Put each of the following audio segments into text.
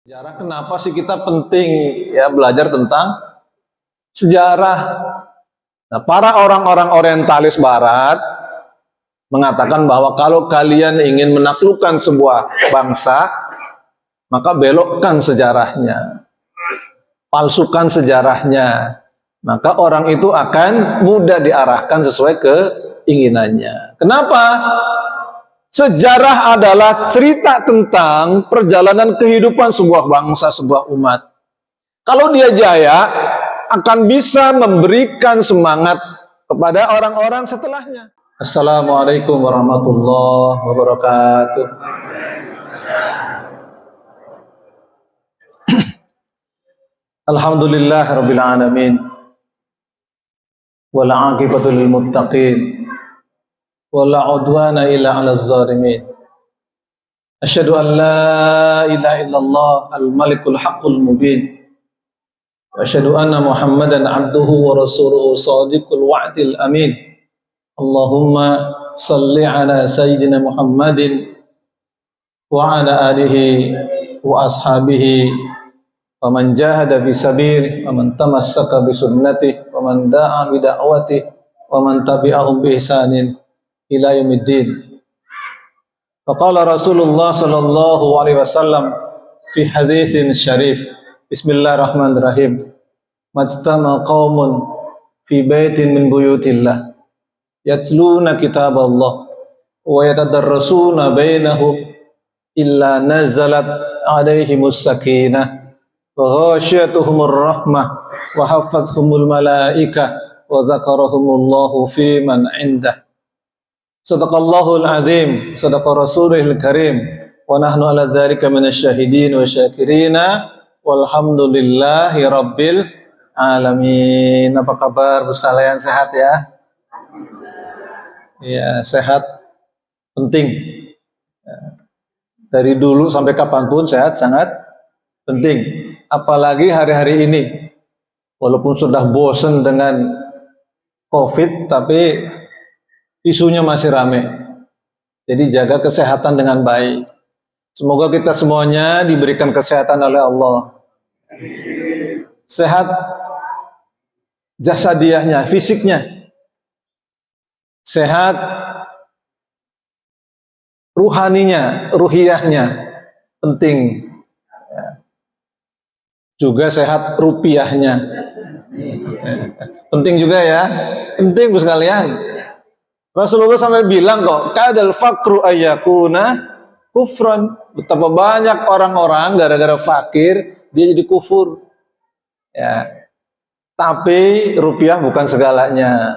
Sejarah, kenapa sih kita penting ya belajar tentang sejarah? Nah, para orang-orang orientalis barat mengatakan bahwa kalau kalian ingin menaklukkan sebuah bangsa, maka belokkan sejarahnya, palsukan sejarahnya, maka orang itu akan mudah diarahkan sesuai keinginannya. Kenapa? Sejarah adalah cerita tentang perjalanan kehidupan sebuah bangsa, sebuah umat. Kalau dia jaya, akan bisa memberikan semangat kepada orang-orang setelahnya. Assalamualaikum warahmatullahi wabarakatuh. Alhamdulillah rabbil alamin. Wal 'aqibatu lil muttaqin. Wala udwana illa 'alaz zalimin. Asyhadu an la ilaha illallah al-malikul haqqul mubin. Wa asyhadu anna Muhammadan 'abduhu wa rasuluhu shadiqul wa'dil amin. Allahumma salli ala sayyidina Muhammadin wa ala alihi wa ashabihi wa man jahada fi sabilihi wa man tamassaka bi sunnatihi wa man da'a bi da'watihi wa man tabi'ahum bi ihsanin ila yaumiddin. Faqala Rasulullah sallallahu alaihi wasallam fi haditsin syarif. Bismillahirrahmanirrahim. Majtama qaumun fi baitin min buyutillah yatluna kitaballah wa yatadarrasuna bainahum illa nazalat alaihimus sakinah wa ghasyiyatuhumur rahmah wa hafathumul malaikah wa dzakarahumullahu fi man indah. Sadaqallahul azim, sadaqa rasulihil karim, wa nahnu ala dzalika minasyahidin wa syakirina walhamdulillahi rabbil alamin. Apa kabar Bu sekalian, sehat ya? Ya, sehat penting. Dari dulu sampai kapanpun sehat sangat penting. Apalagi hari-hari ini. Walaupun sudah bosan dengan COVID, tapi isunya masih rame. Jadi jaga kesehatan dengan baik. Semoga kita semuanya diberikan kesehatan oleh Allah. Sehat jasadiahnya, fisiknya. Sehat ruhaninya, ruhiyahnya. Penting. Juga sehat rupiahnya. Penting juga ya. Penting Bu sekalian. Rasulullah sampai bilang kok, kadal fakru ayyakuna kufran. Betapa banyak orang-orang gara-gara fakir dia jadi kufur. Ya. Tapi rupiah bukan segalanya.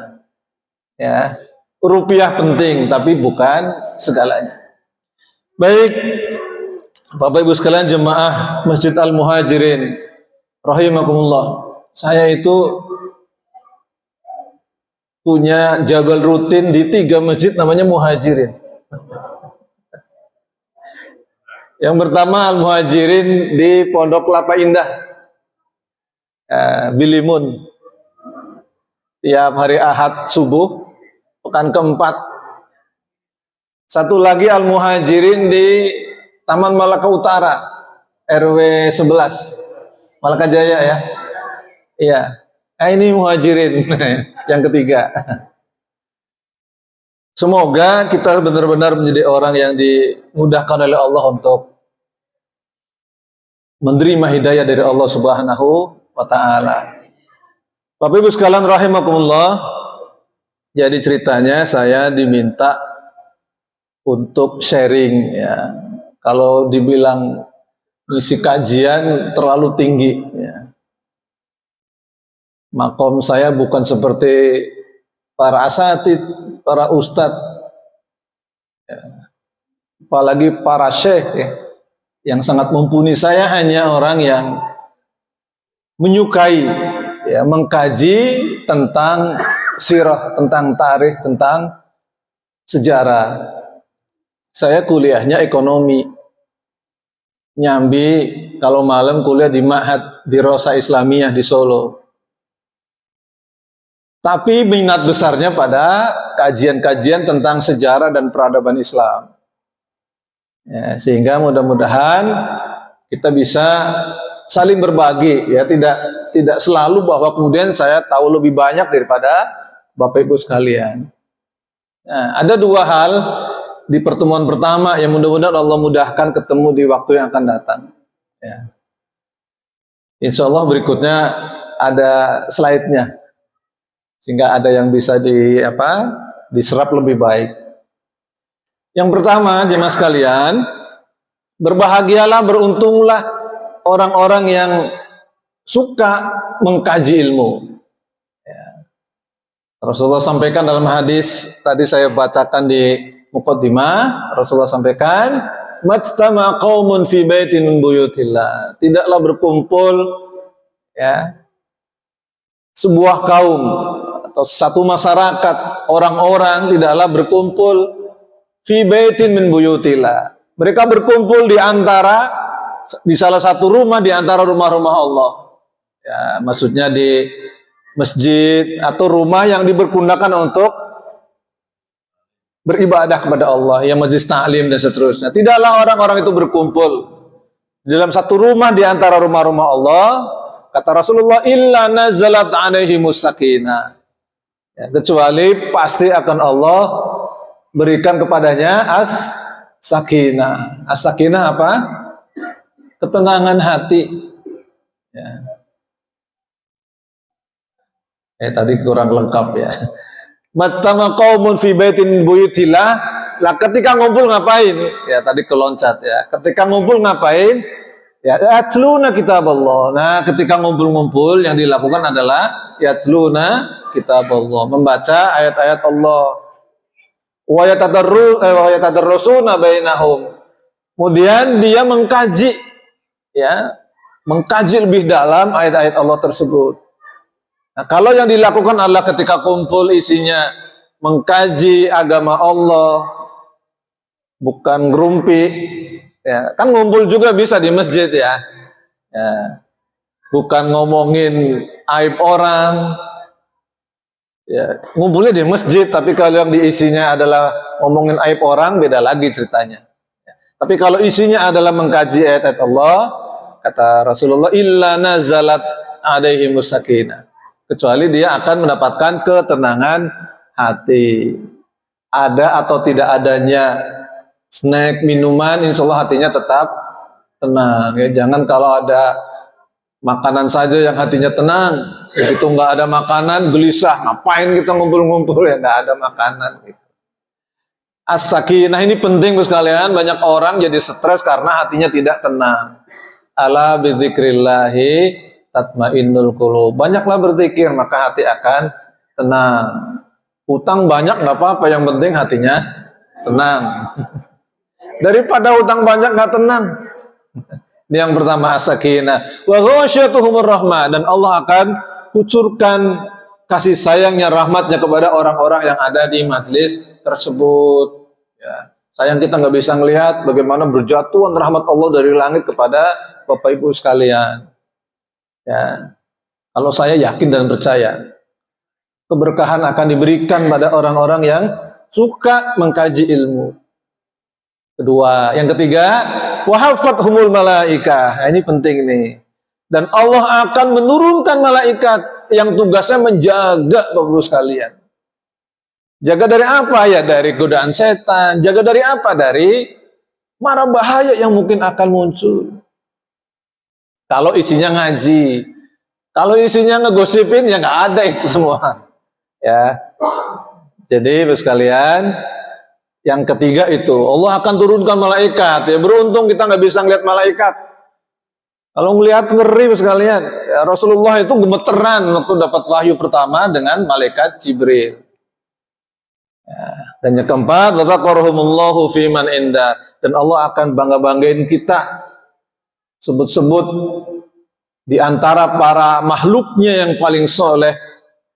Ya. Rupiah penting tapi bukan segalanya. Baik, Bapak Ibu sekalian jemaah Masjid Al-Muhajirin rahimakumullah. Saya itu punya jabal rutin di 3 masjid namanya Muhajirin. Yang pertama Al-Muhajirin di Pondok Kelapa Indah, Bilimun. Tiap hari Ahad subuh, pekan keempat. Satu lagi Al-Muhajirin di Taman Malaka Utara, RW 11, Malaka Jaya ya. Iya. Nah, ini Muhajirin yang ketiga. Semoga kita benar-benar menjadi orang yang dimudahkan oleh Allah untuk menerima hidayah dari Allah Subhanahu wa taala. Bapak Ibu sekalian rahimakumullah. Jadi ceritanya saya diminta untuk sharing ya. Kalau dibilang isi kajian terlalu tinggi ya. Makom saya bukan seperti para asatid, para ustadz, ya. Apalagi para syekh ya, yang sangat mumpuni. Saya hanya orang yang menyukai, ya, mengkaji tentang sirah, tentang tarikh, tentang sejarah. Saya kuliahnya ekonomi, nyambi kalau malam kuliah di Ma'had Dirosah Islamiyah di Solo. Tapi minat besarnya pada kajian-kajian tentang sejarah dan peradaban Islam. Ya, sehingga mudah-mudahan kita bisa saling berbagi, ya, tidak selalu bahwa kemudian saya tahu lebih banyak daripada Bapak Ibu sekalian. Nah, ada dua hal di pertemuan pertama yang mudah-mudahan Allah mudahkan ketemu di waktu yang akan datang. Ya. Insya Allah berikutnya ada slide-nya, sehingga ada yang bisa diserap lebih baik. Yang pertama, jemaah sekalian, berbahagialah, beruntunglah orang-orang yang suka mengkaji ilmu. Ya. Rasulullah sampaikan dalam hadis, tadi saya bacakan di muqaddimah, Rasulullah sampaikan, majtama qaumun fi baitin min buyutillah. Tidaklah berkumpul, ya, sebuah kaum atau satu masyarakat, orang-orang tidaklah berkumpul fi baitin min buyutillah. Mereka berkumpul di salah satu rumah di antara rumah-rumah Allah. Ya, maksudnya di masjid atau rumah yang dipergunakan untuk beribadah kepada Allah, yang majelis ta'lim dan seterusnya. Tidaklah orang-orang itu berkumpul di dalam satu rumah di antara rumah-rumah Allah, kata Rasulullah, illa nazalat alaihimus sakinah. Ya, kecuali pasti akan Allah berikan kepadanya as-sakinah. As-sakinah apa? Ketenangan hati. Ya. Tadi kurang lengkap ya. Majtama qaumun fi baitin buyutillah. Lah ketika ngumpul ngapain? Ya tadi keloncat ya. Ketika ngumpul ngapain? Ya yatluna kitaballah. Nah, ketika ngumpul-ngumpul yang dilakukan adalah yatluna kitaballah, membaca ayat-ayat Allah. Wa yatadarrusuna bainahum. Kemudian dia mengkaji, ya, mengkaji lebih dalam ayat-ayat Allah tersebut. Nah, kalau yang dilakukan adalah ketika kumpul isinya mengkaji agama Allah, bukan ngerumpi, ya, kan ngumpul juga bisa di masjid ya, ya, bukan ngomongin aib orang, ya, ngumpulnya di masjid, tapi kalau yang diisinya adalah ngomongin aib orang, beda lagi ceritanya. Ya. Tapi kalau isinya adalah mengkaji ayat-ayat Allah, kata Rasulullah, illa nazalat alaihimus sakinah. Kecuali dia akan mendapatkan ketenangan hati. Ada atau tidak adanya snack, minuman, insya Allah hatinya tetap tenang. Ya, jangan kalau ada makanan saja yang hatinya tenang, begitu nggak ada makanan gelisah. Ngapain kita ngumpul-ngumpul ya nggak ada makanan? Gitu. As-sakinah ini penting sekalian. Banyak orang jadi stres karena hatinya tidak tenang. Ala bidzikrillahi tatmainnul qulub. Banyaklah berzikir maka hati akan tenang. Utang banyak nggak apa-apa, yang penting hatinya tenang. Daripada utang banyak nggak tenang. Ini yang pertama, as-sakinah. Wa ghasyatuhumur rahmah, dan Allah akan kucurkan kasih sayangnya, rahmatnya kepada orang-orang yang ada di majelis tersebut. Ya. Sayang kita nggak bisa melihat bagaimana berjatuhan rahmat Allah dari langit kepada Bapak Ibu sekalian. Ya, kalau saya yakin dan percaya keberkahan akan diberikan pada orang-orang yang suka mengkaji ilmu. Kedua, yang ketiga, wahafathumul malaikah. Nah, ini penting nih. Dan Allah akan menurunkan malaikat yang tugasnya menjaga Bapak Ibu sekalian. Jaga dari apa? Ya dari godaan setan. Jaga dari apa? Dari mara bahaya yang mungkin akan muncul. Kalau isinya ngaji, kalau isinya ngegosipin, ya nggak ada itu semua. Ya, jadi sekalian, yang ketiga itu Allah akan turunkan malaikat. Ya beruntung kita nggak bisa ngeliat malaikat. Kalau ngelihat ngeri sekalian. Ya, Rasulullah itu gemeteran waktu dapat wahyu pertama dengan malaikat Jibril. Ya, dan yang keempat, dzakarakumullahu fiman inda, dan Allah akan bangga-banggain kita. Sebut-sebut di antara para makhluknya yang paling soleh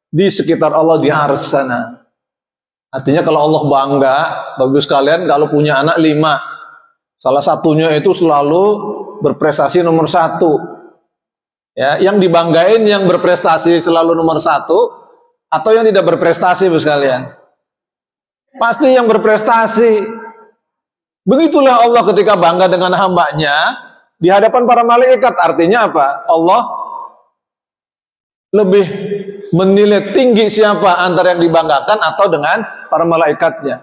di sekitar Allah di ars sana. Artinya kalau Allah bangga, bagus sekalian kalau punya anak 5, salah satunya itu selalu berprestasi nomor 1. Ya, yang dibanggain yang berprestasi selalu nomor 1 atau yang tidak berprestasi, bagus sekalian? Pasti yang berprestasi. Begitulah Allah ketika bangga dengan hambanya. di hadapan para malaikat. Artinya apa? Allah lebih menilai tinggi siapa antara yang dibanggakan atau dengan para malaikatnya.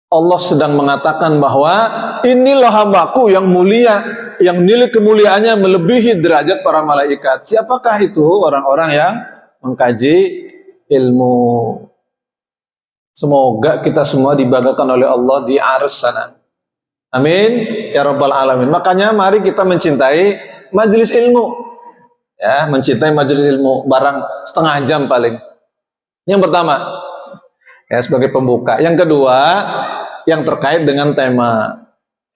Allah sedang mengatakan bahwa inilah hambaku yang mulia, yang nilai kemuliaannya melebihi derajat para malaikat. Siapakah itu? Orang-orang yang mengkaji ilmu. Semoga kita semua dibanggakan oleh Allah di arsy sana. Amin ya rabbal alamin. Makanya mari kita mencintai majelis ilmu. Ya, mencintai majelis ilmu, barang setengah jam paling. Yang pertama, ya sebagai pembuka. Yang kedua, yang terkait dengan tema.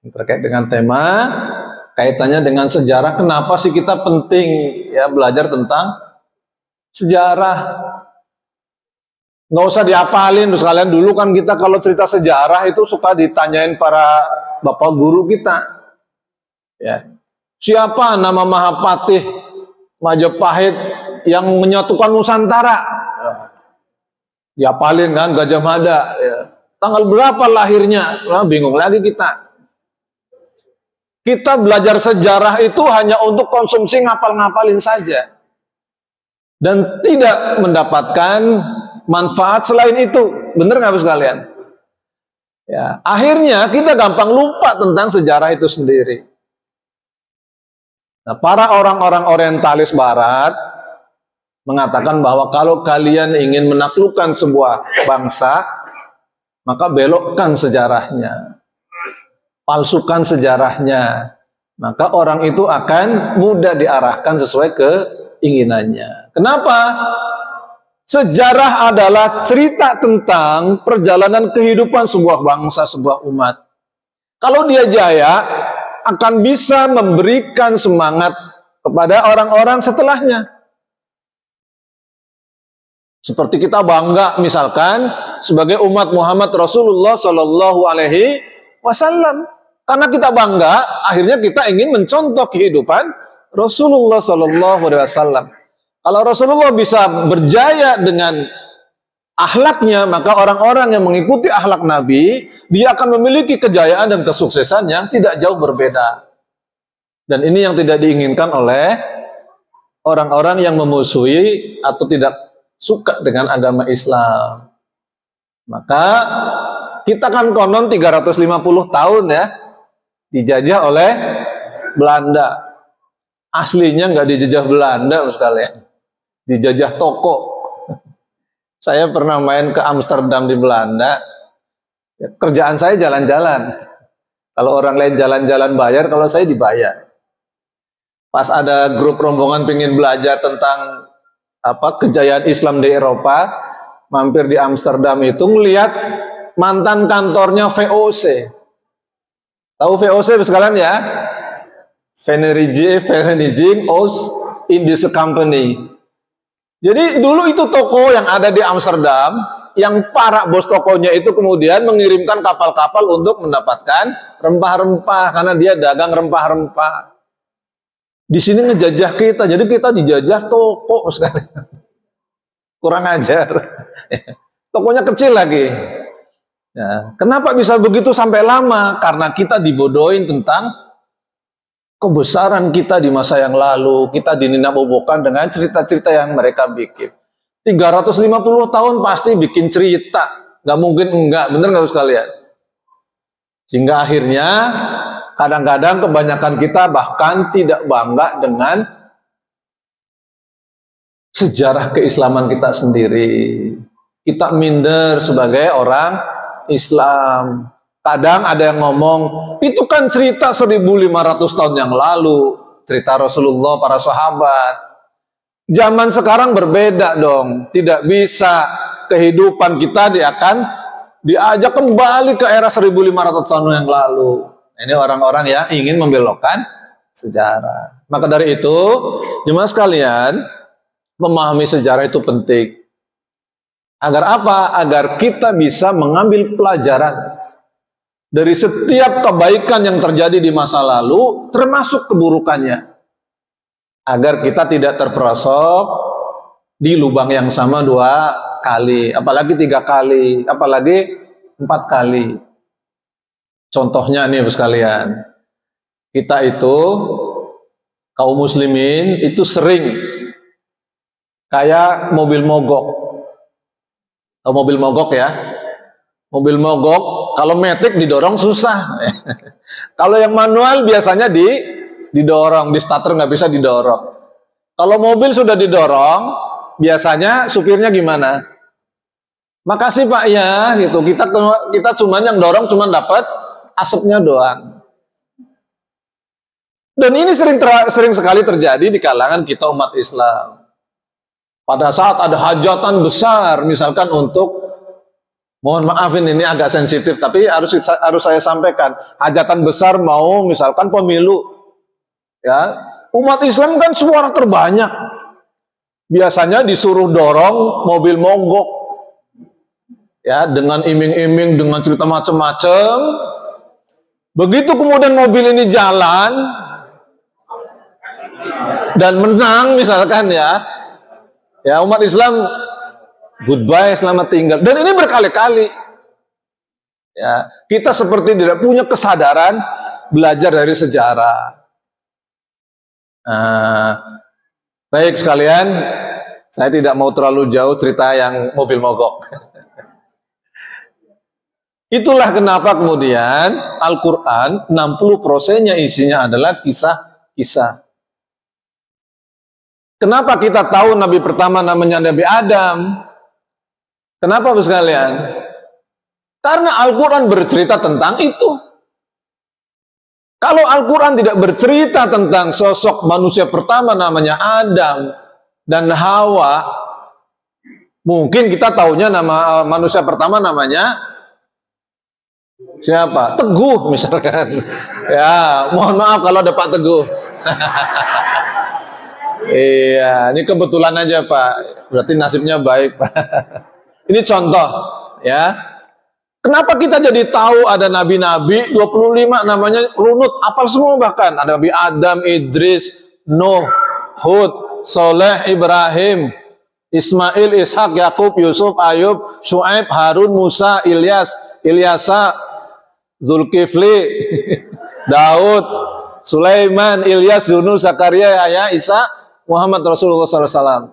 Yang terkait dengan tema, kaitannya dengan sejarah. Kenapa sih kita penting ya belajar tentang sejarah? Nggak usah dihafalin, terus kalian dulu kan kita kalau cerita sejarah itu suka ditanyain para bapak guru kita. Ya. Siapa nama Mahapatih Majapahit yang menyatukan Nusantara? Dihafalin kan, Gajah Mada. Ya. Tanggal berapa lahirnya? Nah, bingung lagi kita. Kita belajar sejarah itu hanya untuk konsumsi ngapal-ngapalin saja. Dan tidak mendapatkan manfaat selain itu. Bener nggak sekalian? Ya, akhirnya kita gampang lupa tentang sejarah itu sendiri. Nah, para orang-orang orientalis barat mengatakan bahwa kalau kalian ingin menaklukkan sebuah bangsa, maka belokkan sejarahnya, palsukan sejarahnya, maka orang itu akan mudah diarahkan sesuai keinginannya. Kenapa? Sejarah adalah cerita tentang perjalanan kehidupan sebuah bangsa, sebuah umat. Kalau dia jaya, akan bisa memberikan semangat kepada orang-orang setelahnya. Seperti kita bangga misalkan sebagai umat Muhammad Rasulullah Shallallahu Alaihi Wasallam, karena kita bangga, akhirnya kita ingin mencontoh kehidupan Rasulullah Shallallahu Alaihi Wasallam. Kalau Rasulullah bisa berjaya dengan akhlaknya, maka orang-orang yang mengikuti akhlak Nabi, dia akan memiliki kejayaan dan kesuksesan yang tidak jauh berbeda. Dan ini yang tidak diinginkan oleh orang-orang yang memusuhi atau tidak suka dengan agama Islam. Maka kita kan konon 350 tahun ya dijajah oleh Belanda. Aslinya nggak dijajah Belanda sekalian, dijajah toko. Saya pernah main ke Amsterdam di Belanda. Kerjaan saya jalan-jalan. Kalau orang lain jalan-jalan bayar, kalau saya dibayar. Pas ada grup rombongan pengen belajar tentang kejayaan Islam di Eropa, mampir di Amsterdam itu ngelihat mantan kantornya VOC. Tahu VOC sekalian ya? Vereniging Oost-Indische Company. Jadi dulu itu toko yang ada di Amsterdam, yang para bos tokonya itu kemudian mengirimkan kapal-kapal untuk mendapatkan rempah-rempah, karena dia dagang rempah-rempah. Di sini ngejajah kita, jadi kita dijajah toko sekali. Kurang ajar. Tokonya kecil lagi. Ya, kenapa bisa begitu sampai lama? Karena kita dibodohin tentang kebesaran kita di masa yang lalu. Kita dininabobokan dengan cerita-cerita yang mereka bikin. 350 tahun pasti bikin cerita. Gak mungkin enggak, bener gak sekalian? Sehingga akhirnya kadang-kadang kebanyakan kita bahkan tidak bangga dengan sejarah keislaman kita sendiri. Kita minder sebagai orang Islam. Kadang ada yang ngomong, itu kan cerita 1500 tahun yang lalu, cerita Rasulullah, para sahabat. Zaman sekarang berbeda dong, tidak bisa kehidupan kita akan diajak kembali ke era 1500 tahun yang lalu. Ini orang-orang yang ingin membelokkan sejarah. Maka dari itu, jemaah sekalian, memahami sejarah itu penting. Agar apa? Agar kita bisa mengambil pelajaran dari setiap kebaikan yang terjadi di masa lalu, termasuk keburukannya. Agar kita tidak terperosok di lubang yang sama 2 kali, apalagi 3 kali, apalagi 4 kali. Contohnya nih sekalian, kita itu kaum muslimin itu sering kayak mobil mogok. Atau mobil mogok ya. Mobil mogok kalau matic didorong susah. Kalau yang manual biasanya didorong, di starter nggak bisa didorong. Kalau mobil sudah didorong, biasanya supirnya gimana? Makasih Pak ya, gitu. Kita cuman yang dorong cuman dapat asapnya doang. Dan ini sering sekali terjadi di kalangan kita umat Islam. Pada saat ada hajatan besar, misalkan untuk, mohon maaf ini agak sensitif, tapi harus saya sampaikan, hajatan besar mau misalkan pemilu, ya, umat Islam kan suara terbanyak, biasanya disuruh dorong mobil mogok, ya, dengan iming-iming, dengan cerita macam-macam. Begitu kemudian mobil ini jalan dan menang misalkan, ya umat Islam goodbye, selamat tinggal. Dan ini berkali-kali. Ya, kita seperti tidak punya kesadaran belajar dari sejarah. Baik sekalian, saya tidak mau terlalu jauh cerita yang mobil mogok. Itulah kenapa kemudian Al-Quran 60%-nya isinya adalah kisah-kisah. Kenapa kita tahu nabi pertama namanya Nabi Adam? Kenapa Bapak sekalian? Karena Al-Quran bercerita tentang itu. Kalau Al-Quran tidak bercerita tentang sosok manusia pertama namanya Adam dan Hawa, mungkin kita taunya nama manusia pertama namanya siapa? Teguh misalkan. Ya, mohon maaf kalau ada Pak Teguh. Iya, ini kebetulan aja Pak. Berarti nasibnya baik Pak. Ini contoh, ya. Kenapa kita jadi tahu ada nabi-nabi 25 namanya runut, apal semua bahkan. Ada Nabi Adam, Idris, Nuh, Hud, Soleh, Ibrahim, Ismail, Ishak, Yakub, Yusuf, Ayub, Syuaib, Harun, Musa, Ilyas, Ilyasa, Zulkifli, Daud, Sulaiman, Ilyas, Yunus, Zakaria, Yahya, Isa, Muhammad Rasulullah SAW.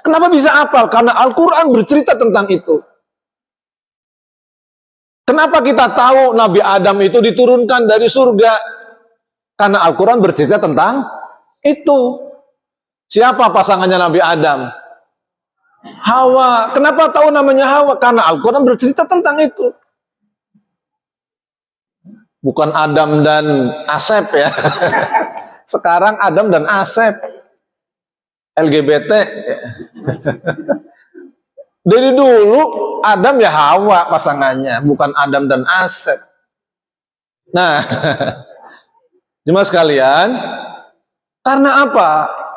Kenapa bisa hafal? Karena Al-Quran bercerita tentang itu. Kenapa kita tahu Nabi Adam itu diturunkan dari surga? Karena Al-Quran bercerita tentang itu. Siapa pasangannya Nabi Adam? Hawa. Kenapa tahu namanya Hawa? Karena Al-Quran bercerita tentang itu. Bukan Adam dan Asep ya. Sekarang Adam dan Asep. LGBT. Dari dulu Adam ya Hawa pasangannya, bukan Adam dan Asep. Nah, jemaah sekalian, karena apa?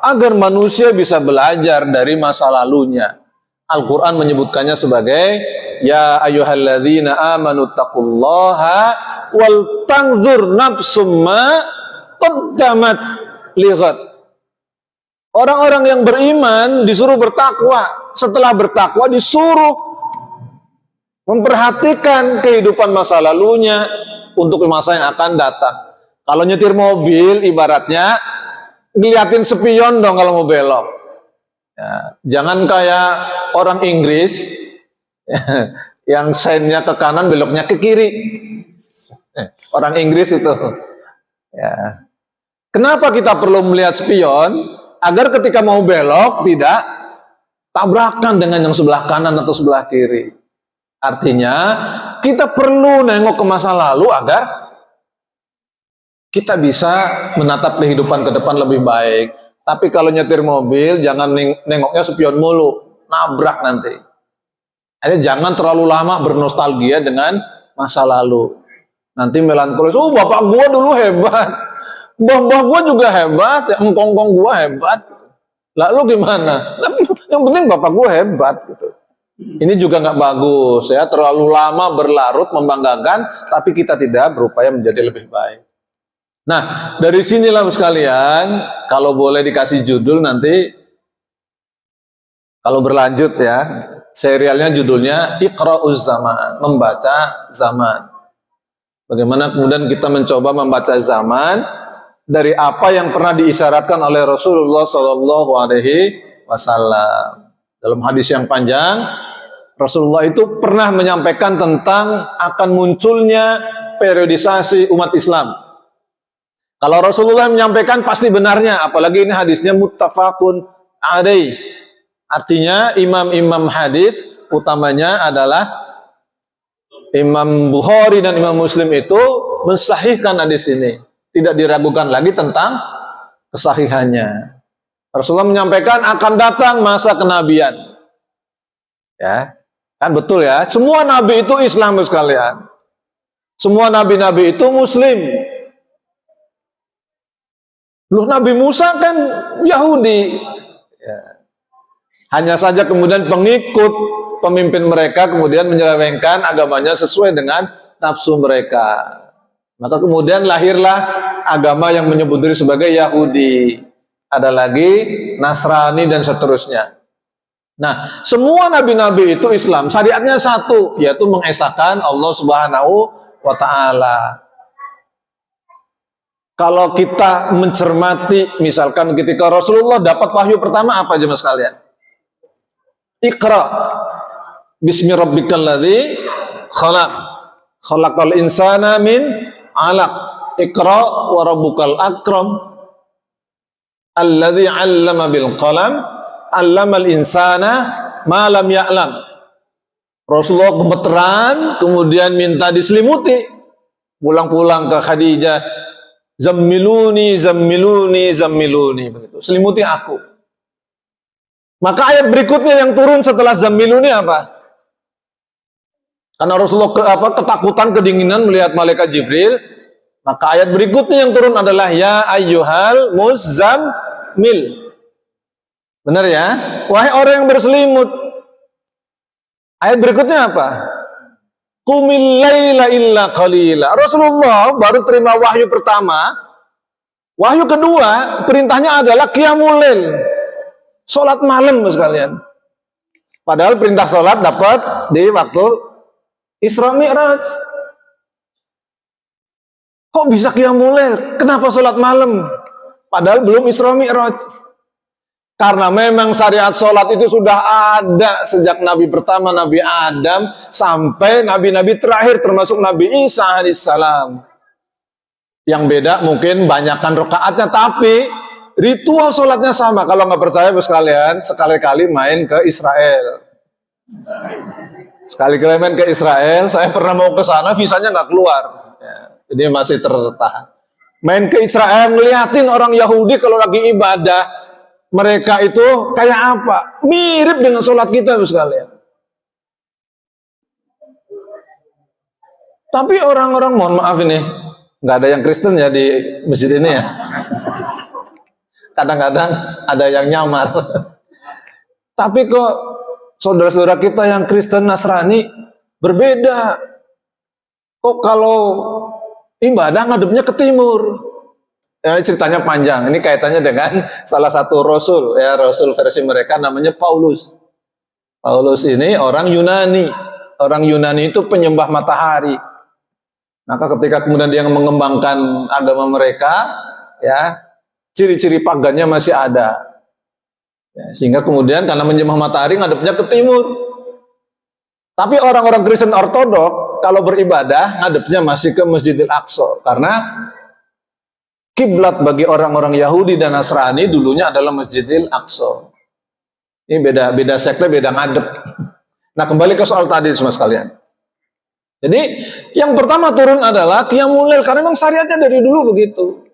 Agar manusia bisa belajar dari masa lalunya. Al-Quran menyebutkannya sebagai ya ayyuhalladzina amanu taqullaha wal tanzur nafsum ma qaddamat lighad. Orang-orang yang beriman disuruh bertakwa. Setelah bertakwa disuruh memperhatikan kehidupan masa lalunya untuk masa yang akan datang. Kalau nyetir mobil ibaratnya ngeliatin spion dong kalau mau belok. Ya, jangan kayak orang Inggris yang seinnya ke kanan beloknya ke kiri. Orang Inggris itu. Ya. Kenapa kita perlu melihat spion? Agar ketika mau belok tidak tabrakan dengan yang sebelah kanan atau sebelah kiri. Artinya kita perlu nengok ke masa lalu agar kita bisa menatap kehidupan ke depan lebih baik. Tapi kalau nyetir mobil jangan nengoknya spion mulu, nabrak nanti. Jadi jangan terlalu lama bernostalgia dengan masa lalu. Nanti melankolis, oh bapak gua dulu hebat. Mbah gua juga hebat, ya, engkong-kong gua hebat. Lalu gimana? Yang penting bapak gua hebat gitu. Ini juga nggak bagus ya, terlalu lama berlarut membanggakan, tapi kita tidak berupaya menjadi lebih baik. Nah, dari sinilah sekalian, kalau boleh dikasih judul nanti, kalau berlanjut ya, serialnya judulnya Iqra'uz Zaman, membaca zaman. Bagaimana kemudian kita mencoba membaca zaman dari apa yang pernah diisyaratkan oleh Rasulullah Shallallahu Alaihi Wasallam. Dalam hadis yang panjang, Rasulullah itu pernah menyampaikan tentang akan munculnya periodisasi umat Islam. Kalau Rasulullah menyampaikan pasti benarnya, apalagi ini hadisnya muttafaqun alaih. Artinya imam-imam hadis utamanya adalah Imam Bukhari dan Imam Muslim itu mensahihkan hadis ini. Tidak diragukan lagi tentang kesahihannya. Rasulullah menyampaikan akan datang masa kenabian. Ya, kan betul ya. Semua nabi itu Islam sekalian. Semua nabi-nabi itu Muslim. Loh, Nabi Musa kan Yahudi. Ya. Hanya saja kemudian pengikut pemimpin mereka kemudian menyelewengkan agamanya sesuai dengan nafsu mereka. Maka kemudian lahirlah agama yang menyebut diri sebagai Yahudi. Ada lagi Nasrani dan seterusnya. Nah, semua nabi-nabi itu Islam. Syariatnya satu, yaitu mengesahkan Allah Subhanahu wa Ta'ala. Kalau kita mencermati, misalkan ketika Rasulullah dapat wahyu pertama apa jemaah sekalian? Iqra bismi rabbikal ladzi khalaq khalaqal insana min 'alaq iqra wa rabbukal akram alladzi 'allama bil qalam 'allamal insana ma lam ya'lam. Rasulullah gemeteran kemudian minta diselimuti, pulang-pulang ke Khadijah, zammiluni zammiluni zammiluni, begitu, selimuti aku. Maka ayat berikutnya yang turun setelah zammiluni apa? Karena Rasulullah ketakutan, kedinginan melihat malaikat Jibril, maka ayat berikutnya yang turun adalah ya ayyuhal muzammil. Benar ya? Wahai orang yang berselimut. Ayat berikutnya apa? Qumil laila illa qalila. Rasulullah baru terima wahyu pertama. Wahyu kedua, perintahnya adalah qiyamul lail. Salat malam sekalian. Padahal perintah salat dapat di waktu Isra Mi'raj. Kok bisa qiyamul lail? Kenapa salat malam? Padahal belum Isra Mi'raj. Karena memang syariat sholat itu sudah ada sejak Nabi pertama, Nabi Adam, sampai Nabi-Nabi terakhir, termasuk Nabi Isa alaihissalam. Yang beda mungkin banyakkan rakaatnya, tapi ritual sholatnya sama. Kalau nggak percaya, sekalian, sekali-kali main ke Israel. Sekali-kali main ke Israel, saya pernah mau ke sana, visanya nggak keluar. Ya, jadi masih tertahan. Main ke Israel, ngeliatin orang Yahudi kalau lagi ibadah, mereka itu kayak apa? Mirip dengan sholat kita sekalian. Tapi orang-orang, mohon maaf ini, nggak ada yang Kristen ya di masjid ini ya. Kadang-kadang ada yang nyamar. Tapi kok saudara-saudara kita yang Kristen Nasrani berbeda. Kok kalau ibadah ngadepnya ke timur? Ya, ceritanya panjang. Ini kaitannya dengan salah satu rasul, ya, rasul versi mereka namanya Paulus. Paulus ini orang Yunani. Orang Yunani itu penyembah matahari. Maka ketika kemudian dia mengembangkan agama mereka, ya, ciri-ciri pagannya masih ada. Ya, sehingga kemudian karena menyembah matahari ngadepnya ke timur. Tapi orang-orang Kristen Ortodok kalau beribadah ngadepnya masih ke Masjidil Aqsa, karena kiblat bagi orang-orang Yahudi dan Nasrani dulunya adalah Masjidil Aqsa. Ini beda sekte, beda ngadep. Nah, kembali ke soal tadi semua sekalian. Jadi yang pertama turun adalah qiyamul lail, karena memang syariatnya dari dulu begitu.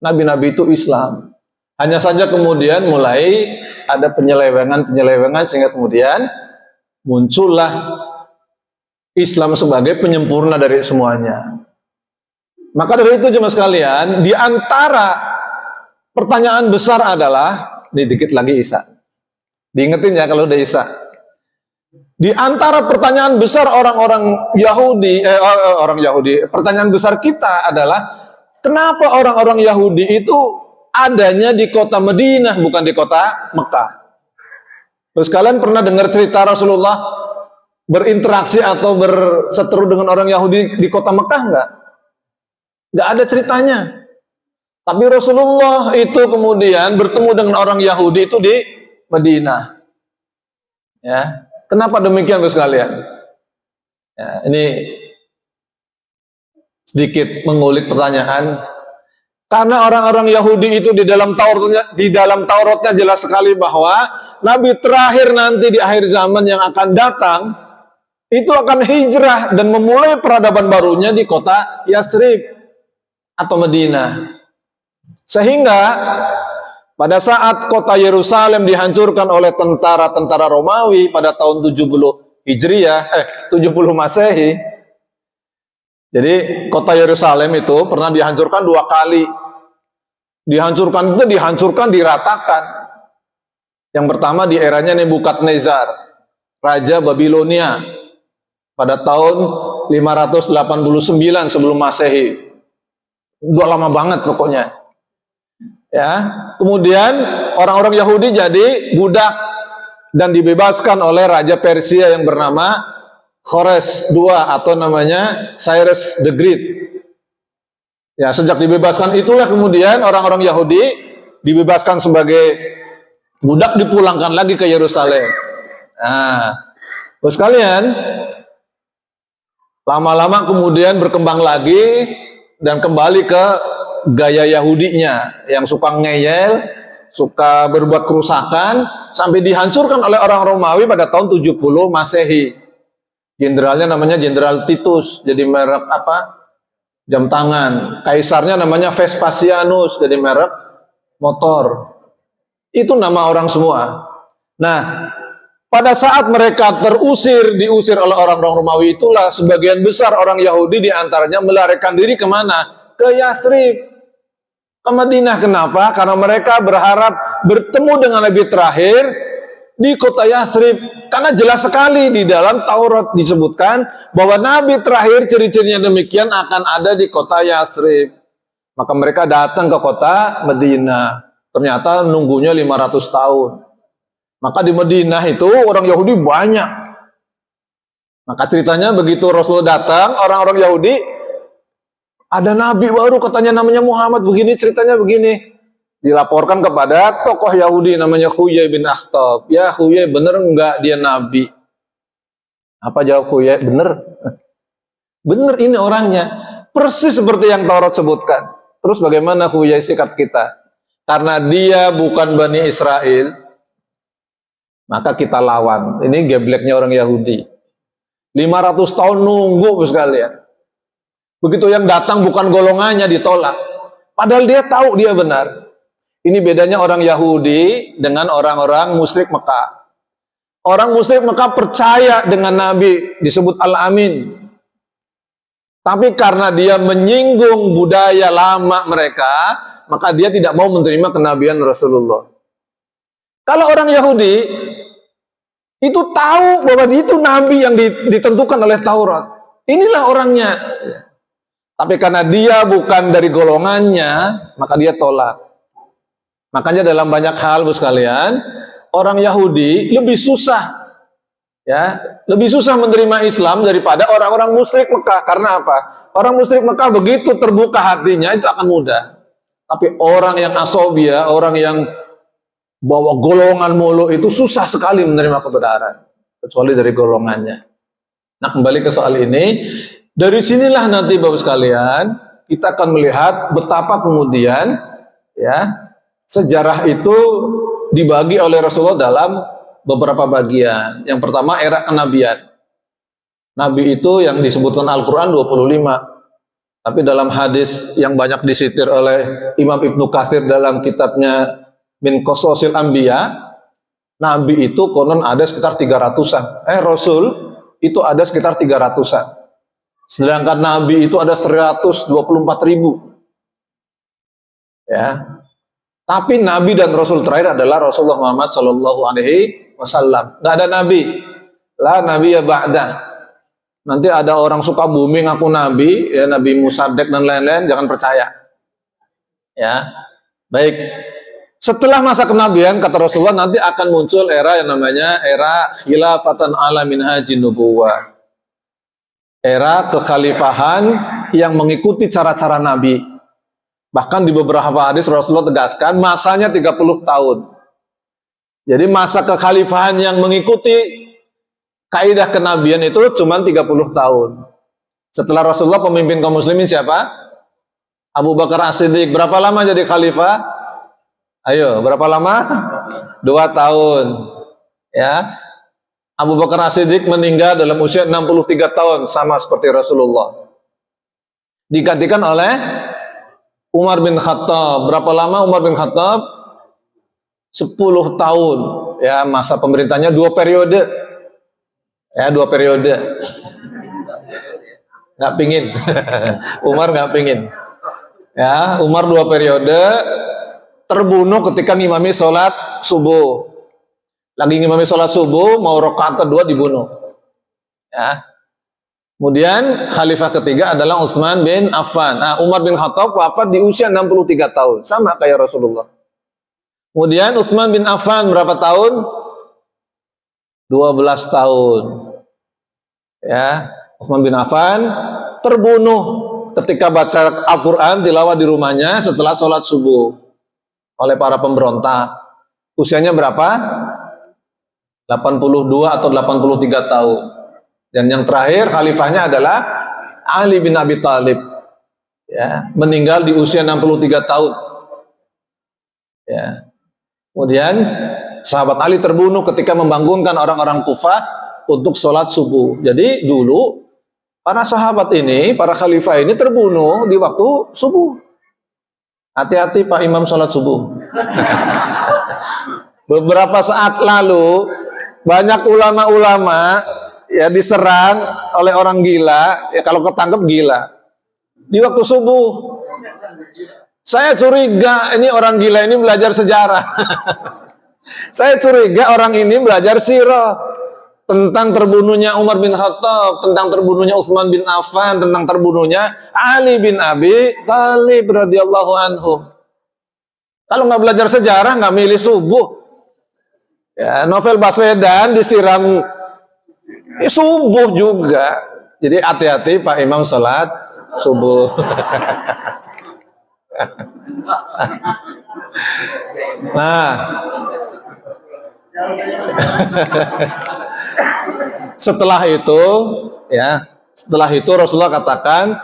Nabi-nabi itu Islam. Hanya saja kemudian mulai ada penyelewengan sehingga kemudian muncullah Islam sebagai penyempurna dari semuanya. Maka dari itu jemaah sekalian, di antara pertanyaan besar adalah, ini dikit lagi Isa. Diingetin ya kalau udah Isa. Di antara pertanyaan besar orang-orang Yahudi, pertanyaan besar kita adalah, kenapa orang-orang Yahudi itu adanya di kota Madinah, bukan di kota Mekah? Terus kalian pernah dengar cerita Rasulullah berinteraksi atau berseteru dengan orang Yahudi di kota Mekah? Nggak ada ceritanya. Tapi Rasulullah itu kemudian bertemu dengan orang Yahudi itu di Madinah. Ya, kenapa demikian, Bapak sekalian? Ya, ini sedikit mengulik pertanyaan. Karena orang-orang Yahudi itu di dalam Tauratnya jelas sekali bahwa Nabi terakhir nanti di akhir zaman yang akan datang itu akan hijrah dan memulai peradaban barunya di kota Yathrib atau Madinah. Sehingga pada saat kota Yerusalem dihancurkan oleh tentara-tentara Romawi pada tahun 70 Hijriah, 70 Masehi. Jadi kota Yerusalem itu pernah dihancurkan 2 kali. Dihancurkan, diratakan. Yang pertama di eranya Nebukadnezar, Raja Babilonia, pada tahun 589 sebelum Masehi. Udah lama banget pokoknya. Ya, kemudian orang-orang Yahudi jadi budak dan dibebaskan oleh Raja Persia yang bernama Khores II atau namanya Cyrus the Great. Ya, sejak dibebaskan itulah kemudian orang-orang Yahudi dibebaskan sebagai budak, dipulangkan lagi ke Yerusalem. Nah, terus kalian lama-lama kemudian berkembang lagi dan kembali ke gaya Yahudinya yang suka ngeyel, suka berbuat kerusakan sampai dihancurkan oleh orang Romawi pada tahun 70 Masehi. Jenderalnya namanya Jenderal Titus, jadi merek apa? Jam tangan. Kaisarnya namanya Vespasianus, jadi merek motor. Itu nama orang semua. Nah, pada saat mereka diusir oleh orang-orang Romawi, itulah sebagian besar orang Yahudi diantaranya melarikan diri kemana? Ke Yathrib, ke Madinah. Kenapa? Karena mereka berharap bertemu dengan Nabi terakhir di kota Yathrib. Karena jelas sekali di dalam Taurat disebutkan bahwa Nabi terakhir ciri-cirinya demikian akan ada di kota Yathrib. Maka mereka datang ke kota Madinah. Ternyata nunggunya 500 tahun. Maka di Madinah itu orang Yahudi banyak. Maka ceritanya begitu Rasul datang, orang-orang Yahudi, ada Nabi baru katanya namanya Muhammad, begini ceritanya begini. Dilaporkan kepada tokoh Yahudi namanya Huyai bin Akhtab. Ya Huyai, bener enggak dia Nabi? Apa jawab Huyai? Bener. Bener ini orangnya. Persis seperti yang Taurat sebutkan. Terus bagaimana Huyai sikap kita? Karena dia bukan Bani Israel, maka kita lawan. Ini gebleknya orang Yahudi. 500 tahun nunggu sekalian. Begitu yang datang bukan golongannya ditolak. Padahal dia tahu dia benar. Ini bedanya orang Yahudi dengan orang-orang musyrik Mekah. Orang musyrik Mekah percaya dengan Nabi, disebut Al-Amin. Tapi karena dia menyinggung budaya lama mereka, maka dia tidak mau menerima kenabian Rasulullah. Kalau orang Yahudi itu tahu bahwa itu Nabi yang ditentukan oleh Taurat. Inilah orangnya. Tapi karena dia bukan dari golongannya, maka dia tolak. Makanya dalam banyak hal, Bu sekalian, orang Yahudi lebih susah, ya, lebih susah menerima Islam daripada orang-orang musyrik Mekah. Karena apa? Orang musyrik Mekah begitu terbuka hatinya itu akan mudah. Tapi orang yang asobia, orang yang bawa golongan mulu itu susah sekali menerima kebenaran, kecuali dari golongannya. Nah, kembali ke soal ini, dari sinilah nanti Bapak sekalian kita akan melihat betapa kemudian ya sejarah itu dibagi oleh Rasulullah dalam beberapa bagian. Yang pertama era kenabian. Nabi itu yang disebutkan Al-Quran 25. Tapi dalam hadis yang banyak disitir oleh Imam Ibnu Katsir dalam kitabnya Min Qasasil Anbiya, Nabi itu konon ada sekitar 300-an. Rasul itu ada sekitar 300-an. Sedangkan Nabi itu ada 124.000. Ya. Tapi Nabi dan Rasul terakhir adalah Rasulullah Muhammad Shallallahu Alaihi Wasallam. Nggak ada Nabi, lah Nabi ya ba'dah. Nanti ada orang suka booming aku Nabi, ya Nabi Musaddiq dan lain-lain, jangan percaya. Ya, baik. Setelah masa kenabian, kata Rasulullah, nanti akan muncul era yang namanya era khilafatan ala minhajin nubuwah. Era kekhalifahan yang mengikuti cara-cara Nabi. Bahkan di beberapa hadis Rasulullah tegaskan masanya 30 tahun. Jadi masa kekhalifahan yang mengikuti kaidah kenabian itu cuma 30 tahun. Setelah Rasulullah pemimpin kaum muslimin siapa? Abu Bakar As-Siddiq. Berapa lama jadi khalifah? Ayo, berapa lama? 2 tahun. Ya. Abu Bakar As-Siddiq meninggal dalam usia 63 tahun, sama seperti Rasulullah. Digantikan oleh Umar bin Khattab. Berapa lama Umar bin Khattab? 10 tahun. Ya, masa pemerintahnya 2 periode. Ya, 2 periode. Nggak pingin. Umar nggak pingin. Ya, Umar 2 periode. Terbunuh ketika ngimami sholat subuh. Lagi ngimami sholat subuh, mau rakaat kedua dibunuh. Ya. Kemudian khalifah ketiga adalah Utsman bin Affan. Nah, Umar bin Khattab wafat di usia 63 tahun, sama kayak Rasulullah. Kemudian Utsman bin Affan berapa tahun? 12 tahun. Ya, Utsman bin Affan terbunuh ketika baca Al-Quran tilawah di rumahnya setelah sholat subuh oleh para pemberontak. Usianya berapa? 82 atau 83 tahun. Dan yang terakhir khalifahnya adalah Ali bin Abi Thalib. Ya, meninggal di usia 63 tahun. Ya. Kemudian sahabat Ali terbunuh ketika membangunkan orang-orang Kufah untuk sholat subuh. Jadi dulu para sahabat ini, para khalifah ini terbunuh di waktu subuh. Hati-hati Pak Imam sholat subuh. Beberapa saat lalu banyak ulama-ulama ya diserang oleh orang gila. Ya kalau ketangkep gila di waktu subuh. Saya curiga ini orang gila ini belajar sejarah. Saya curiga orang ini belajar sirah tentang terbunuhnya Umar bin Khattab, tentang terbunuhnya Utsman bin Affan, tentang terbunuhnya Ali bin Abi Thalib radhiyallahu anhu. Kalau nggak belajar sejarah, nggak milih subuh. Ya, Novel Baswedan disiram subuh juga. Jadi hati-hati Pak Imam sholat subuh. Nah, setelah itu Rasulullah katakan,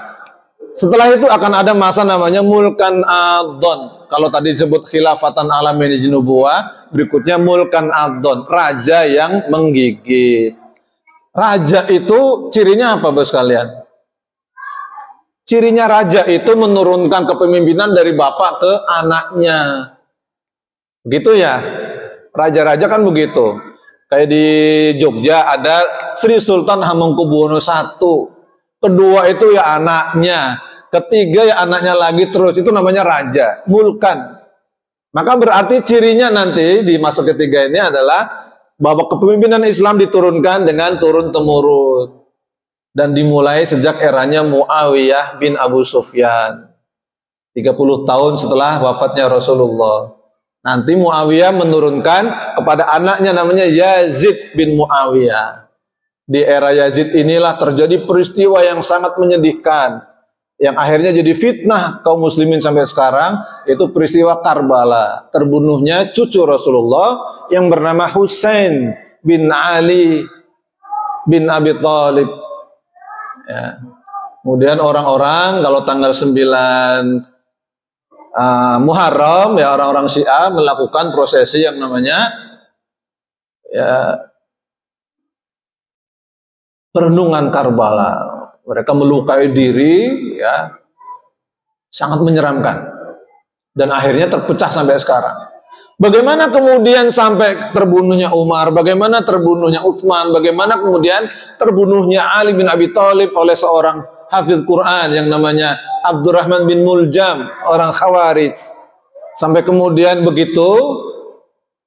setelah itu akan ada masa namanya mulkan adon. Kalau tadi disebut khilafatan alamin nubuwah, berikutnya mulkan adon, raja yang menggigit. Raja itu cirinya apa bos kalian? Cirinya raja itu menurunkan kepemimpinan dari bapak ke anaknya. Begitu ya? Raja-raja kan begitu. Kayak di Jogja ada Sri Sultan Hamengkubuwono I. Kedua itu ya anaknya. Ketiga ya anaknya lagi, terus itu namanya raja, mulkan. Maka berarti cirinya nanti di masa ketiga ini adalah bahwa kepemimpinan Islam diturunkan dengan turun-temurun. Dan dimulai sejak eranya Muawiyah bin Abu Sufyan. 30 tahun setelah wafatnya Rasulullah. Nanti Muawiyah menurunkan kepada anaknya namanya Yazid bin Muawiyah. Di era Yazid inilah terjadi peristiwa yang sangat menyedihkan, yang akhirnya jadi fitnah kaum muslimin sampai sekarang, yaitu peristiwa Karbala. Terbunuhnya cucu Rasulullah yang bernama Husain bin Ali bin Abi Thalib. Ya. Kemudian orang-orang kalau tanggal 9 Muharram ya orang-orang Syiah melakukan prosesi yang namanya ya perenungan Karbala. Mereka melukai diri ya, sangat menyeramkan. Dan akhirnya terpecah sampai sekarang. Bagaimana kemudian sampai terbunuhnya Umar, bagaimana terbunuhnya Utsman, bagaimana kemudian terbunuhnya Ali bin Abi Thalib oleh seorang hafiz Quran yang namanya Abdurrahman bin Muljam, orang Khawarij. Sampai kemudian begitu,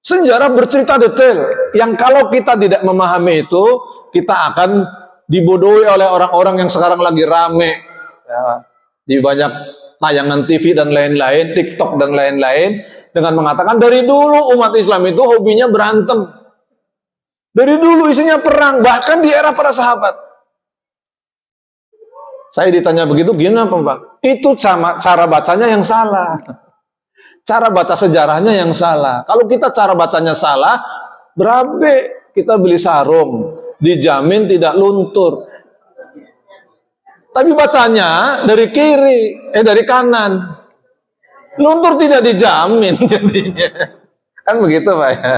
sejarah bercerita detail, yang kalau kita tidak memahami itu, kita akan dibodohi oleh orang-orang yang sekarang lagi rame ya, di banyak tayangan TV dan lain-lain, TikTok dan lain-lain, dengan mengatakan dari dulu umat Islam itu hobinya berantem. Dari dulu isinya perang, bahkan di era para sahabat. Saya ditanya begitu, gimana Pak? Itu cara bacanya yang salah. Cara baca sejarahnya yang salah. Kalau kita cara bacanya salah, berabe kita beli sarung, dijamin tidak luntur. Tapi bacanya dari kiri, dari kanan. Luntur tidak dijamin jadinya. Kan begitu Pak ya.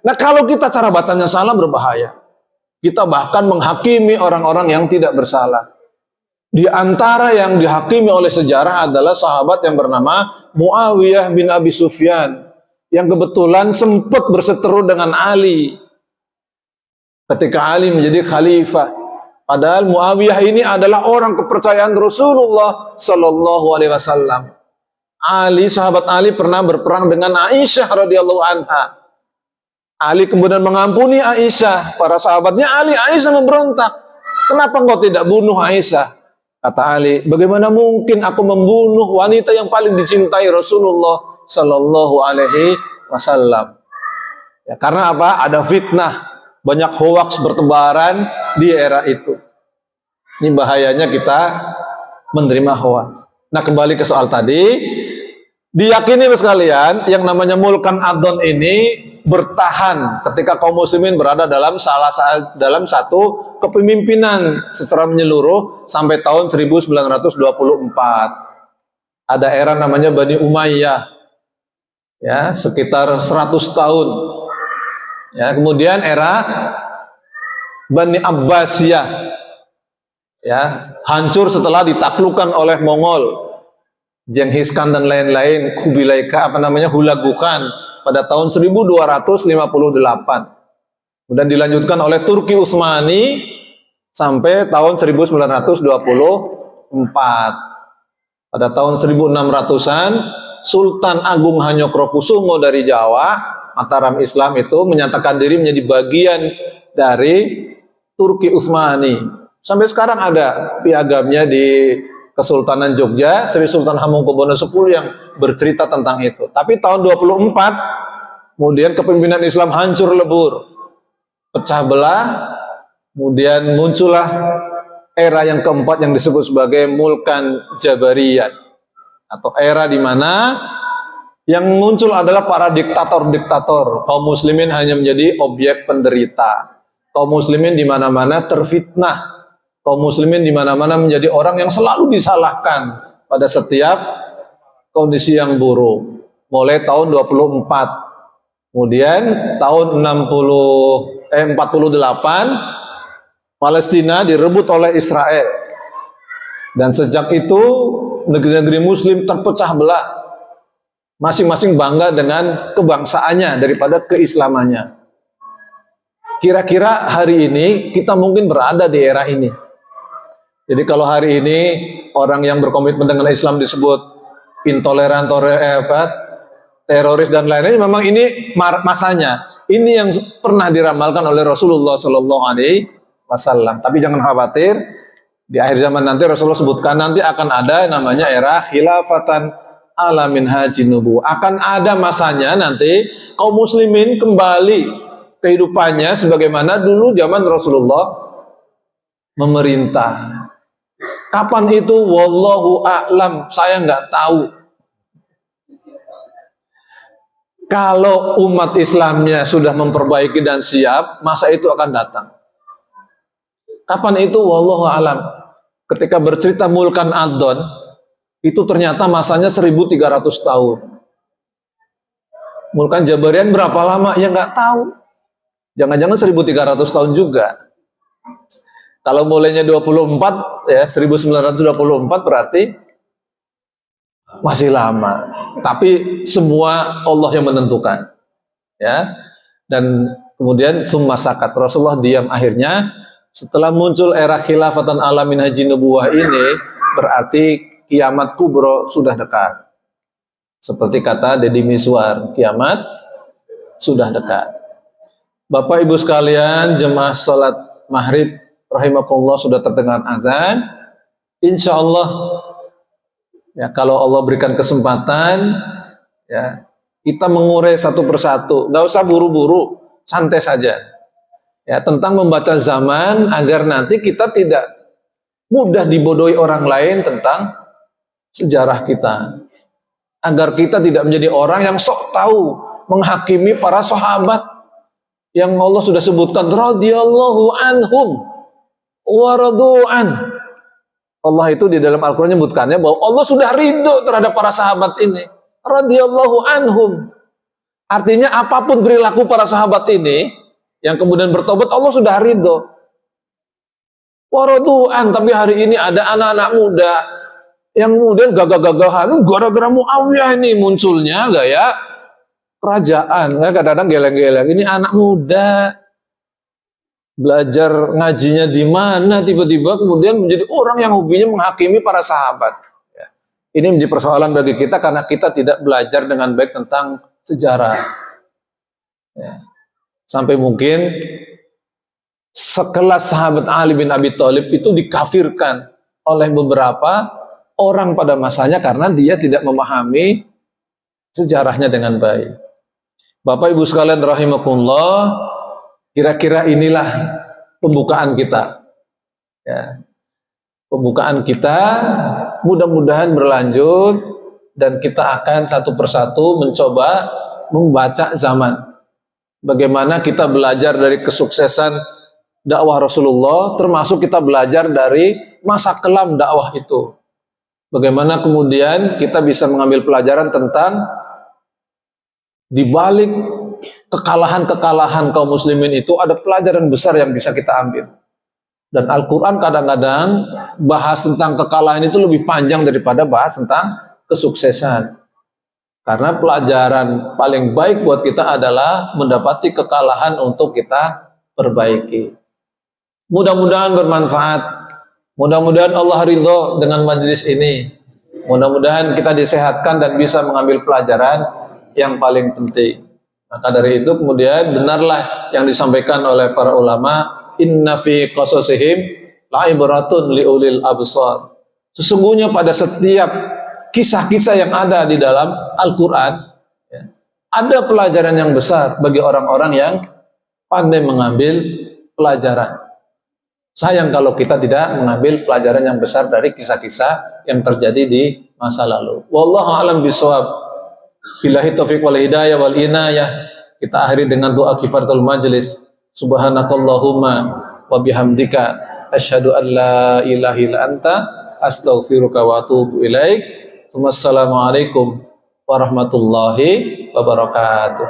Nah kalau kita cara bacanya salah berbahaya. Kita bahkan menghakimi orang-orang yang tidak bersalah. Di antara yang dihakimi oleh sejarah adalah sahabat yang bernama Muawiyah bin Abi Sufyan. Yang kebetulan sempat berseteru dengan Ali. Ketika Ali menjadi khalifah. Padahal Muawiyah ini adalah orang kepercayaan Rasulullah Sallallahu Alaihi Wasallam. Ali, sahabat Ali pernah berperang dengan Aisyah radhiyallahu anha. Ali kemudian mengampuni Aisyah. Para sahabatnya Aisyah memberontak. Kenapa engkau tidak bunuh Aisyah? Kata Ali, bagaimana mungkin aku membunuh wanita yang paling dicintai Rasulullah Sallallahu Alaihi Wasallam? Ya, karena apa? Ada fitnah, banyak hoaks bertebaran di era itu. Ini bahayanya kita menerima hoaks. Nah kembali ke soal tadi, diyakini sekalian yang namanya Mulkan Adon ini bertahan ketika kaum muslimin berada dalam satu kepemimpinan secara menyeluruh sampai tahun 1924. Ada era namanya Bani Umayyah, ya sekitar 100 tahun. Ya, kemudian era Bani Abbasiyah, ya hancur setelah ditaklukkan oleh Mongol, Genghis Khan dan lain-lain, Kubilai Khan, Hulagu Khan pada tahun 1258. Kemudian dilanjutkan oleh Turki Utsmani sampai tahun 1924. Pada tahun 1600-an Sultan Agung Hanyokrokusumo dari Jawa, Mataram Islam itu menyatakan diri menjadi bagian dari Turki Utsmani. Sampai sekarang ada piagamnya di Kesultanan Jogja, Sri Sultan Hamengkubuwono X yang bercerita tentang itu. Tapi tahun 24, kemudian kepemimpinan Islam hancur lebur, pecah belah, kemudian muncullah era yang keempat yang disebut sebagai Mulkan Jabariyat, atau era di mana yang muncul adalah para diktator-diktator. Kaum muslimin hanya menjadi objek penderita. Kaum muslimin di mana-mana terfitnah. Kaum muslimin di mana-mana menjadi orang yang selalu disalahkan pada setiap kondisi yang buruk. Mulai tahun 24, kemudian tahun 48 Palestina direbut oleh Israel. Dan sejak itu negeri-negeri muslim terpecah belah. Masing-masing bangga dengan kebangsaannya daripada keislamannya. Kira-kira hari ini kita mungkin berada di era ini. Jadi kalau hari ini orang yang berkomitmen dengan Islam disebut intoleran, teroris dan lain-lain, memang ini masanya. Ini yang pernah diramalkan oleh Rasulullah Sallallahu Alaihi Wasallam. Tapi jangan khawatir, di akhir zaman nanti Rasulullah sebutkan nanti akan ada namanya era khilafatan ala minhajin nubuwwah. Akan ada masanya nanti kaum muslimin kembali kehidupannya sebagaimana dulu zaman Rasulullah memerintah. Kapan itu? Wallahu a'lam, saya nggak tahu. Kalau umat Islamnya sudah memperbaiki dan siap, masa itu akan datang. Kapan itu? Wallahu a'lam. Ketika bercerita Mulkan Adon, itu ternyata masanya 1300 tahun. Mulkan Jabarian berapa lama? Ya nggak tahu. Jangan-jangan 1300 tahun juga. Kalau mulainya 24, ya 1924 berarti masih lama. Tapi semua Allah yang menentukan. Ya. Dan kemudian summa sakat, Rasulullah diam akhirnya. Setelah muncul era khilafatan ala minhajin nubuwwah ini, berarti kiamat kubro sudah dekat. Seperti kata Deddy Miswar, kiamat sudah dekat. Bapak Ibu sekalian, jemaah salat maghrib rahimakumullah, sudah terdengar azan. Insya Allah, ya kalau Allah berikan kesempatan, ya Kita mengurai satu persatu, nggak usah buru-buru, santai saja. Ya, tentang membaca zaman agar nanti kita tidak mudah dibodohi orang lain tentang sejarah kita. Agar kita tidak menjadi orang yang sok tahu menghakimi para sahabat yang Allah sudah sebutkan radhiyallahu anhum wa radu'an. Allah itu di dalam Al-Quran menyebutkannya bahwa Allah sudah ridho terhadap para sahabat ini. Radhiyallahu anhum. Artinya apapun perilaku para sahabat ini yang kemudian bertobat, Allah sudah ridho. Waradu'an, tapi hari ini ada anak-anak muda yang kemudian gagah-gagahan gara-gara Muawiyah ini munculnya gaya kerajaan. Kadang-kadang geleng-geleng, ini anak muda belajar ngajinya di mana tiba-tiba kemudian menjadi orang yang hobinya menghakimi para sahabat. Ini menjadi persoalan bagi kita karena kita tidak belajar dengan baik tentang sejarah. Sampai mungkin sekelas sahabat Ali bin Abi Thalib itu dikafirkan oleh beberapa orang pada masanya karena dia tidak memahami sejarahnya dengan baik. Bapak Ibu sekalian rahimakumullah, kira-kira inilah pembukaan kita. Ya. Pembukaan kita mudah-mudahan berlanjut dan kita akan satu persatu mencoba membaca zaman. Bagaimana kita belajar dari kesuksesan dakwah Rasulullah, termasuk kita belajar dari masa kelam dakwah itu. Bagaimana kemudian kita bisa mengambil pelajaran tentang di balik kekalahan-kekalahan kaum muslimin itu ada pelajaran besar yang bisa kita ambil. Dan Al-Quran kadang-kadang bahas tentang kekalahan itu lebih panjang daripada bahas tentang kesuksesan. Karena pelajaran paling baik buat kita adalah mendapati kekalahan untuk kita perbaiki. Mudah-mudahan bermanfaat. Mudah-mudahan Allah ridho dengan majelis ini. Mudah-mudahan kita disehatkan dan bisa mengambil pelajaran yang paling penting. Maka dari itu kemudian benarlah yang disampaikan oleh para ulama, inna fi qasasihim la'ibratun liulil absar. Sesungguhnya pada setiap kisah-kisah yang ada di dalam Al-Quran, ya, ada pelajaran yang besar bagi orang-orang yang pandai mengambil pelajaran. Sayang kalau kita tidak mengambil pelajaran yang besar dari kisah-kisah yang terjadi di masa lalu. Wallahu a'lam bishawab. Billahi taufiq wal hidayah wal inayah. Kita akhiri dengan doa kifaratul majlis. Subhanakallahumma wa bihamdika asyhadu an la ilaha illa anta astaghfiruka wa atubu ilaik. Wassalamualaikum warahmatullahi wabarakatuh.